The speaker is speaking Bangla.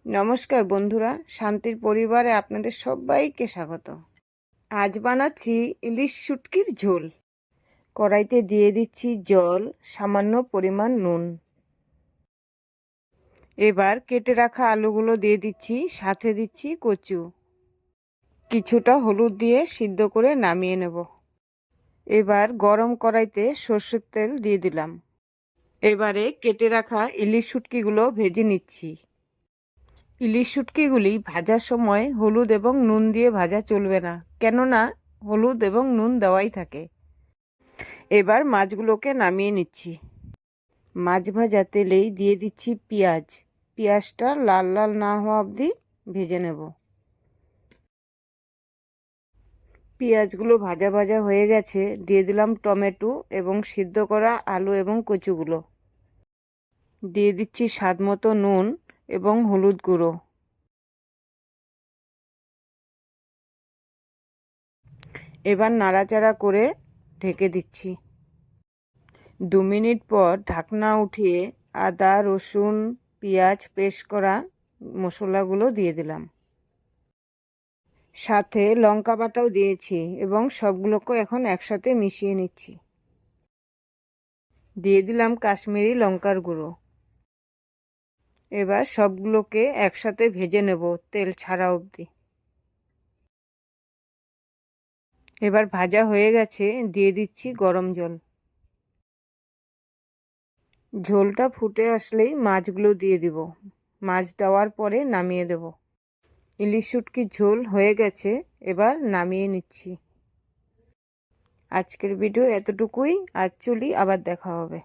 নমস্কার বন্ধুরা, শান্তির পরিবারে আপনাদের সবাইকে স্বাগত। আজ বানাচ্ছি ইলিশ শুটকির ঝোল। কড়াইতে দিয়ে দিচ্ছি জল, সামান্য পরিমাণ নুন। এবার কেটে রাখা আলুগুলো দিয়ে দিচ্ছি, সাথে দিচ্ছি কচু। কিছুটা হলুদ দিয়ে সিদ্ধ করে নামিয়ে নেব। এবার গরম কড়াইতে সর্ষের তেল দিয়ে দিলাম। এবারে কেটে রাখা ইলিশ শুটকিগুলো ভেজে নিচ্ছি। ইলিশ শুটকিগুলি ভাজার সময় হলুদ এবং নুন দিয়ে ভাজা চলবে না, কেননা হলুদ এবং নুন দেওয়াই থাকে। এবার মাছগুলোকে নামিয়ে নিচ্ছি। মাছ ভাজা তেলেই দিয়ে দিচ্ছি পেঁয়াজ। পেঁয়াজটা লাল লাল না হওয়া অবধি ভেজে নেব। পেঁয়াজগুলো ভাজা ভাজা হয়ে গেছে, দিয়ে দিলাম টমেটো এবং সিদ্ধ করা আলু এবং কচুগুলো। দিয়ে দিচ্ছি স্বাদ মতো নুন এবং হলুদ গুঁড়ো। এবার নাড়াচাড়া করে ঢেকে দিচ্ছি। 2 মিনিট পর ঢাকনা উঠিয়ে আদা, রসুন, পেঁয়াজ পেস্ট করা মশলাগুলো দিয়ে দিলাম। সাথে লঙ্কা বাটাও দিয়েছি এবং সবগুলোকে এখন একসাথে মিশিয়ে নিচ্ছি। দিয়ে দিলাম কাশ্মীরি লঙ্কার গুঁড়ো। এবার সবগুলোকে একসাথে ভেজে নেব তেল ছাড়া অবধি। এবার ভাজা হয়ে গেছে, দিয়ে দিচ্ছি গরম জল। ঝোলটা ফুটে আসলেই মাছগুলো দিয়ে দিব। মাছ দেওয়ার পরে নামিয়ে দেব। ইলিশ শুটকির ঝোল হয়ে গেছে, এবার নামিয়ে নিচ্ছি। আজকের ভিডিও এতটুকুই। আজ চলি, আবার দেখা হবে।